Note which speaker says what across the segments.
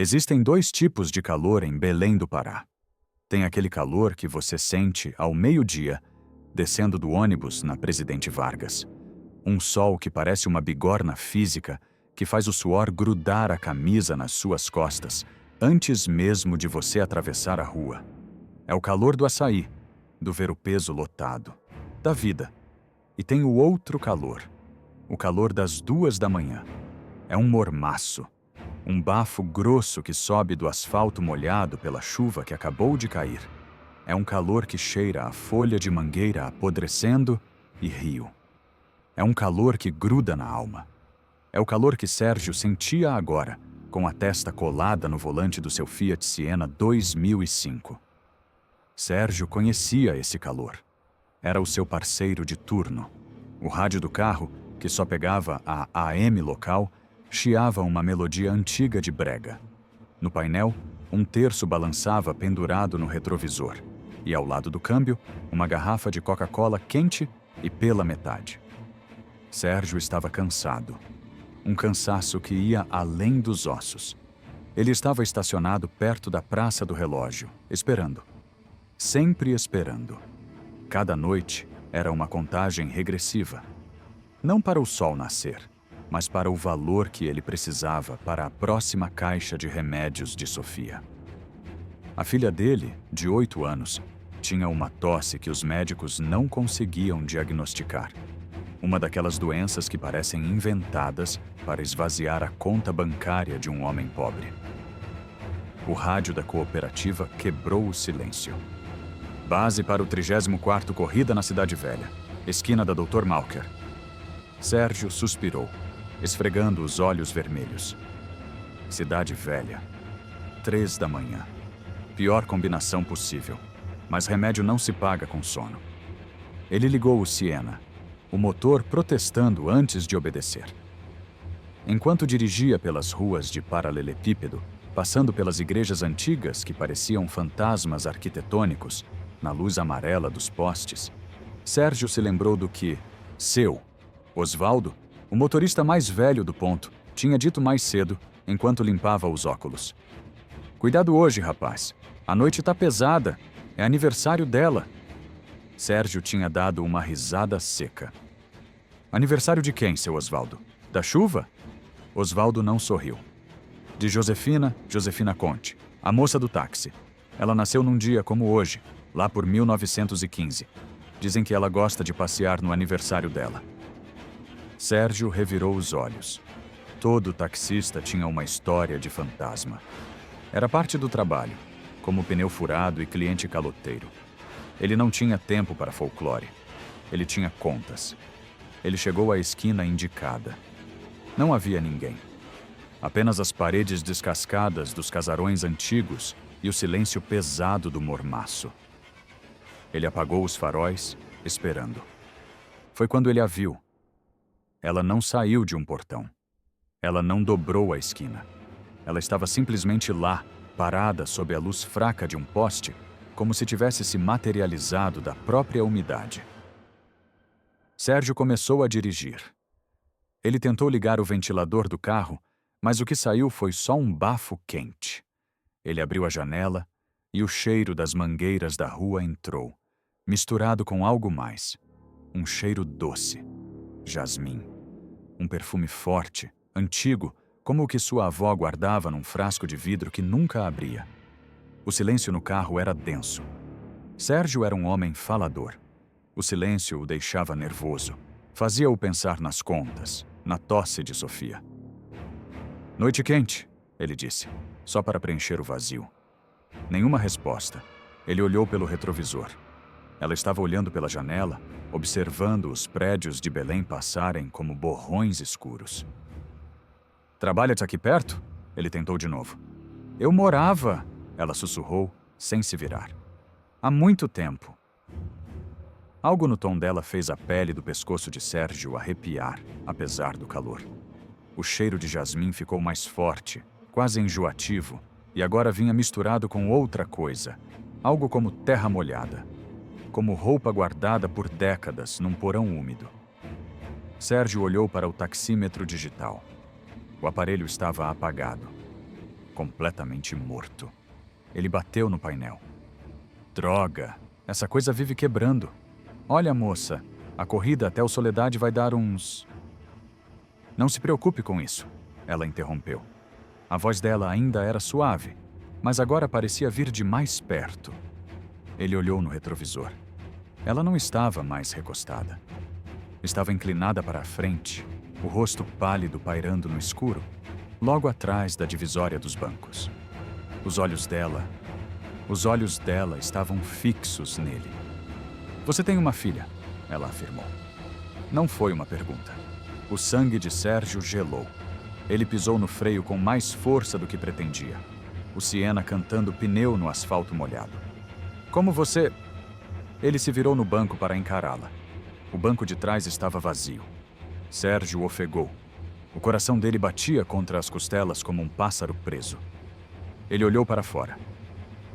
Speaker 1: Existem dois tipos de calor em Belém do Pará. Tem aquele calor que você sente ao meio-dia, descendo do ônibus na Presidente Vargas. Um sol que parece uma bigorna física que faz o suor grudar a camisa nas suas costas, antes mesmo de você atravessar a rua. É o calor do açaí, do ver o peso lotado, da vida. E tem o outro calor, o calor das 2 da manhã. É um mormaço, um bafo grosso que sobe do asfalto molhado pela chuva que acabou de cair. É um calor que cheira a folha de mangueira apodrecendo e rio. É um calor que gruda na alma. É o calor que Sérgio sentia agora, com a testa colada no volante do seu Fiat Siena 2005. Sérgio conhecia esse calor. Era o seu parceiro de turno. O rádio do carro, que só pegava a AM local, chiava uma melodia antiga de brega. No painel, um terço balançava pendurado no retrovisor, e ao lado do câmbio, uma garrafa de Coca-Cola quente e pela metade. Sérgio estava cansado. Um cansaço que ia além dos ossos. Ele estava estacionado perto da Praça do Relógio, esperando. Sempre esperando. Cada noite era uma contagem regressiva. Não para o sol nascer, mas para o valor que ele precisava para a próxima caixa de remédios de Sofia. A filha dele, de 8 anos, tinha uma tosse que os médicos não conseguiam diagnosticar. Uma daquelas doenças que parecem inventadas para esvaziar a conta bancária de um homem pobre. O rádio da cooperativa quebrou o silêncio. Base para o 34º Corrida na Cidade Velha, esquina da Dr. Malker. Sérgio suspirou, esfregando os olhos vermelhos. Cidade Velha. 3 da manhã. Pior combinação possível, mas remédio não se paga com sono. Ele ligou o Siena, o motor protestando antes de obedecer. Enquanto dirigia pelas ruas de paralelepípedo, passando pelas igrejas antigas que pareciam fantasmas arquitetônicos, na luz amarela dos postes, Sérgio se lembrou do que Osvaldo, o motorista mais velho do ponto, tinha dito mais cedo, enquanto limpava os óculos. Cuidado hoje, rapaz. A noite tá pesada. É aniversário dela. Sérgio tinha dado uma risada seca. Aniversário de quem, seu Osvaldo? Da chuva? Osvaldo não sorriu. De Josefina Conte, a moça do táxi. Ela nasceu num dia como hoje, lá por 1915. Dizem que ela gosta de passear no aniversário dela. Sérgio revirou os olhos. Todo taxista tinha uma história de fantasma. Era parte do trabalho, como pneu furado e cliente caloteiro. Ele não tinha tempo para folclore. Ele tinha contas. Ele chegou à esquina indicada. Não havia ninguém. Apenas as paredes descascadas dos casarões antigos e o silêncio pesado do mormaço. Ele apagou os faróis, esperando. Foi quando ele a viu. Ela não saiu de um portão. Ela não dobrou a esquina. Ela estava simplesmente lá, parada sob a luz fraca de um poste, como se tivesse se materializado da própria umidade. Sérgio começou a dirigir. Ele tentou ligar o ventilador do carro, mas o que saiu foi só um bafo quente. Ele abriu a janela e o cheiro das mangueiras da rua entrou, misturado com algo mais. Um cheiro doce. Jasmim. Um perfume forte, antigo, como o que sua avó guardava num frasco de vidro que nunca abria. O silêncio no carro era denso. Sérgio era um homem falador. O silêncio o deixava nervoso. Fazia-o pensar nas contas, na tosse de Sofia. Noite quente, ele disse, só para preencher o vazio. Nenhuma resposta. Ele olhou pelo retrovisor. Ela estava olhando pela janela, observando os prédios de Belém passarem como borrões escuros. Trabalha-te aqui perto? Ele tentou de novo. Eu morava, ela sussurrou, sem se virar. Há muito tempo. Algo no tom dela fez a pele do pescoço de Sérgio arrepiar, apesar do calor. O cheiro de jasmim ficou mais forte, quase enjoativo, e agora vinha misturado com outra coisa, algo como terra molhada, como roupa guardada por décadas num porão úmido. Sérgio olhou para o taxímetro digital. O aparelho estava apagado. completamente morto. Ele bateu no painel. Droga! Essa coisa vive quebrando. Olha, moça, a corrida até o Soledade vai dar uns... Não se preocupe com isso, ela interrompeu. A voz dela ainda era suave, mas agora parecia vir de mais perto. Ele olhou no retrovisor. Ela não estava mais recostada. Estava inclinada para a frente, o rosto pálido pairando no escuro, logo atrás da divisória dos bancos. Os olhos dela estavam fixos nele. Você tem uma filha, ela afirmou. Não foi uma pergunta. O sangue de Sérgio gelou. Ele pisou no freio com mais força do que pretendia. O Siena cantando pneu no asfalto molhado. Como você... Ele se virou no banco para encará-la. O banco de trás estava vazio. Sérgio ofegou. O coração dele batia contra as costelas como um pássaro preso. Ele olhou para fora.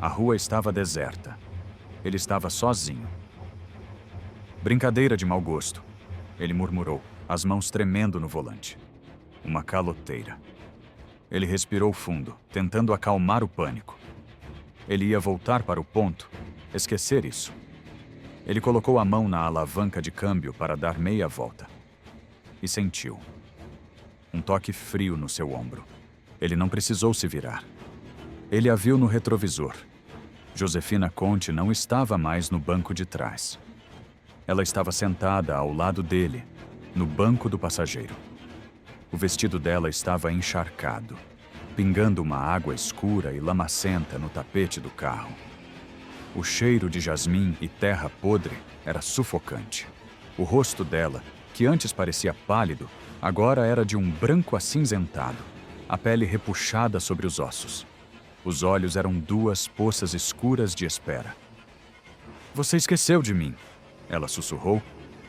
Speaker 1: A rua estava deserta. Ele estava sozinho. Brincadeira de mau gosto, ele murmurou, as mãos tremendo no volante. Uma caloteira. Ele respirou fundo, tentando acalmar o pânico. Ele ia voltar para o ponto, esquecer isso. Ele colocou a mão na alavanca de câmbio para dar meia volta. E sentiu. Um toque frio no seu ombro. Ele não precisou se virar. Ele a viu no retrovisor. Josefina Conte não estava mais no banco de trás. Ela estava sentada ao lado dele, no banco do passageiro. O vestido dela estava encharcado, pingando uma água escura e lamacenta no tapete do carro. O cheiro de jasmim e terra podre era sufocante. O rosto dela, que antes parecia pálido, agora era de um branco acinzentado, a pele repuxada sobre os ossos. Os olhos eram duas poças escuras de espera. Você esqueceu de mim, ela sussurrou,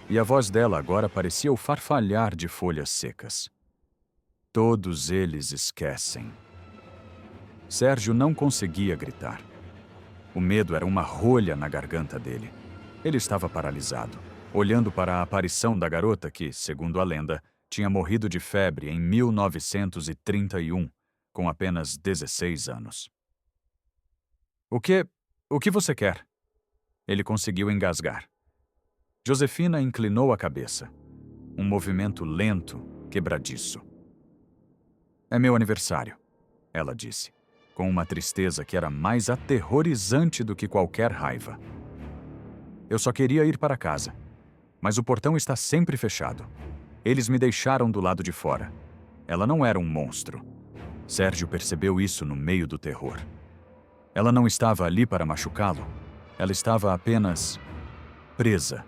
Speaker 1: e a voz dela agora parecia o farfalhar de folhas secas. Todos eles esquecem. Sérgio não conseguia gritar. O medo era uma rolha na garganta dele. Ele estava paralisado, olhando para a aparição da garota que, segundo a lenda, tinha morrido de febre em 1931, com apenas 16 anos. O que você quer? Ele conseguiu engasgar. Josefina inclinou a cabeça. Um movimento lento, quebradiço. É meu aniversário, ela disse, com uma tristeza que era mais aterrorizante do que qualquer raiva. Eu só queria ir para casa, mas o portão está sempre fechado. Eles me deixaram do lado de fora. Ela não era um monstro. Sérgio percebeu isso no meio do terror. Ela não estava ali para machucá-lo. Ela estava apenas presa.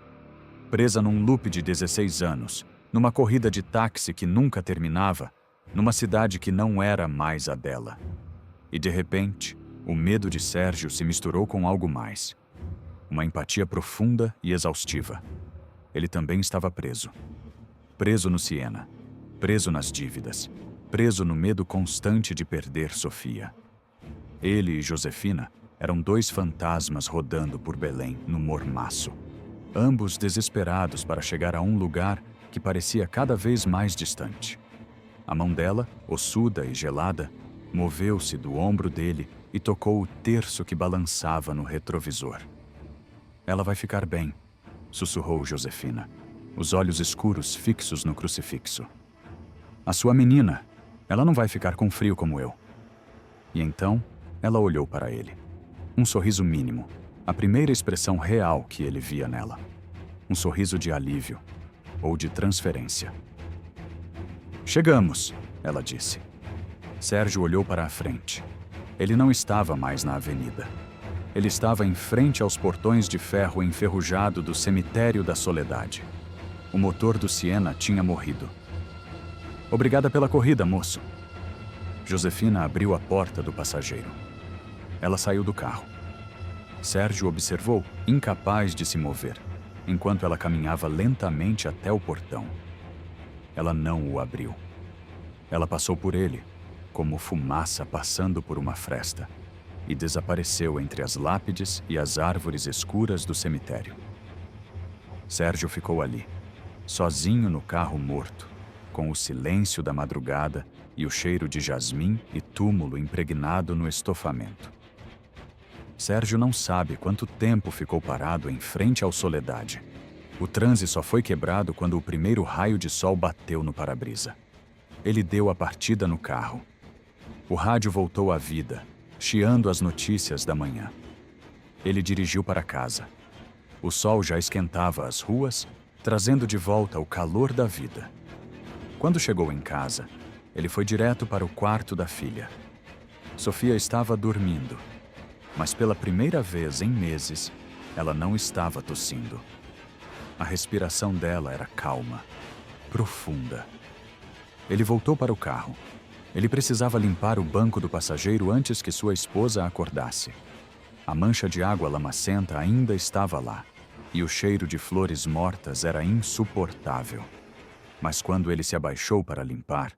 Speaker 1: Presa num loop de 16 anos, numa corrida de táxi que nunca terminava, numa cidade que não era mais a dela. E de repente, o medo de Sérgio se misturou com algo mais. Uma empatia profunda e exaustiva. Ele também estava preso. Preso no Siena. Preso nas dívidas. Preso no medo constante de perder Sofia. Ele e Josefina eram dois fantasmas rodando por Belém, no mormaço. Ambos desesperados para chegar a um lugar que parecia cada vez mais distante. A mão dela, ossuda e gelada, moveu-se do ombro dele e tocou o terço que balançava no retrovisor. Ela vai ficar bem, sussurrou Josefina, os olhos escuros fixos no crucifixo. A sua menina, ela não vai ficar com frio como eu. E então, ela olhou para ele. Um sorriso mínimo, a primeira expressão real que ele via nela. Um sorriso de alívio, ou de transferência. Chegamos, ela disse. Sérgio olhou para a frente. Ele não estava mais na avenida. Ele estava em frente aos portões de ferro enferrujado do cemitério da Soledade. O motor do Siena tinha morrido. Obrigada pela corrida, moço. Josefina abriu a porta do passageiro. Ela saiu do carro. Sérgio observou, incapaz de se mover, enquanto ela caminhava lentamente até o portão. Ela não o abriu. Ela passou por ele, como fumaça passando por uma fresta, e desapareceu entre as lápides e as árvores escuras do cemitério. Sérgio ficou ali, sozinho no carro morto, com o silêncio da madrugada e o cheiro de jasmim e túmulo impregnado no estofamento. Sérgio não sabe quanto tempo ficou parado em frente ao Soledade. O transe só foi quebrado quando o primeiro raio de sol bateu no para-brisa. Ele deu a partida no carro. O rádio voltou à vida, chiando as notícias da manhã. Ele dirigiu para casa. O sol já esquentava as ruas, trazendo de volta o calor da vida. Quando chegou em casa, ele foi direto para o quarto da filha. Sofia estava dormindo, mas pela primeira vez em meses, ela não estava tossindo. A respiração dela era calma, profunda. Ele voltou para o carro. Ele precisava limpar o banco do passageiro antes que sua esposa acordasse. A mancha de água lamacenta ainda estava lá, e o cheiro de flores mortas era insuportável. Mas quando ele se abaixou para limpar,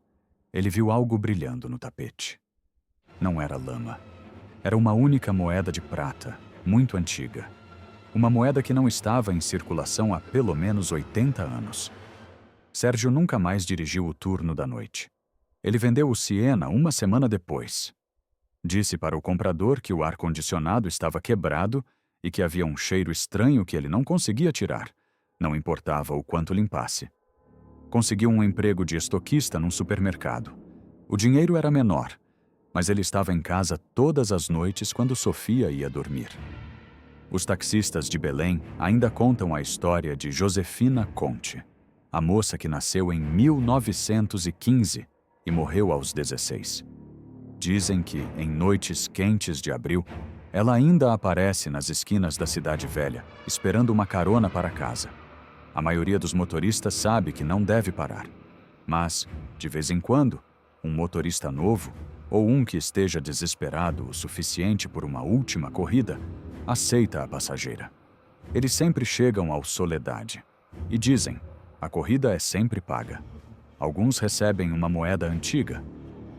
Speaker 1: ele viu algo brilhando no tapete. Não era lama. Era uma única moeda de prata, muito antiga. Uma moeda que não estava em circulação há pelo menos 80 anos. Sérgio nunca mais dirigiu o turno da noite. Ele vendeu o Siena uma semana depois. Disse para o comprador que o ar-condicionado estava quebrado e que havia um cheiro estranho que ele não conseguia tirar, não importava o quanto limpasse. Conseguiu um emprego de estoquista num supermercado. O dinheiro era menor, mas ele estava em casa todas as noites quando Sofia ia dormir. Os taxistas de Belém ainda contam a história de Josefina Conte, a moça que nasceu em 1915 e morreu aos 16. Dizem que, em noites quentes de abril, ela ainda aparece nas esquinas da cidade velha, esperando uma carona para casa. A maioria dos motoristas sabe que não deve parar. Mas, de vez em quando, um motorista novo, ou um que esteja desesperado o suficiente por uma última corrida, aceita a passageira. Eles sempre chegam ao Soledade e dizem: a corrida é sempre paga. Alguns recebem uma moeda antiga.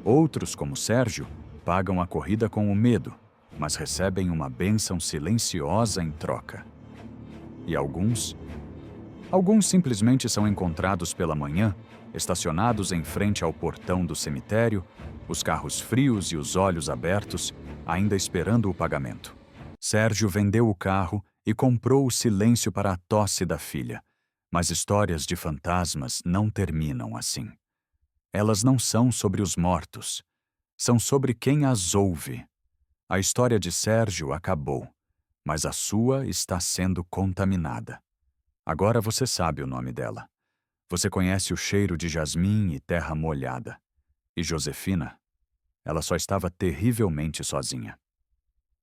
Speaker 1: Outros, como Sérgio, pagam a corrida com o medo, mas recebem uma bênção silenciosa em troca. E alguns simplesmente são encontrados pela manhã, estacionados em frente ao portão do cemitério, os carros frios e os olhos abertos, ainda esperando o pagamento. Sérgio vendeu o carro e comprou o silêncio para a tosse da filha, mas histórias de fantasmas não terminam assim. Elas não são sobre os mortos, são sobre quem as ouve. A história de Sérgio acabou, mas a sua está sendo contaminada. Agora você sabe o nome dela. Você conhece o cheiro de jasmim e terra molhada. E Josefina? Ela só estava terrivelmente sozinha.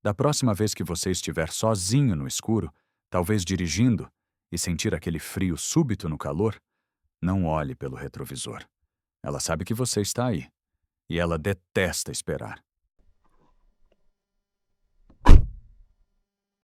Speaker 1: Da próxima vez que você estiver sozinho no escuro, talvez dirigindo, e sentir aquele frio súbito no calor, não olhe pelo retrovisor. Ela sabe que você está aí. E ela detesta esperar.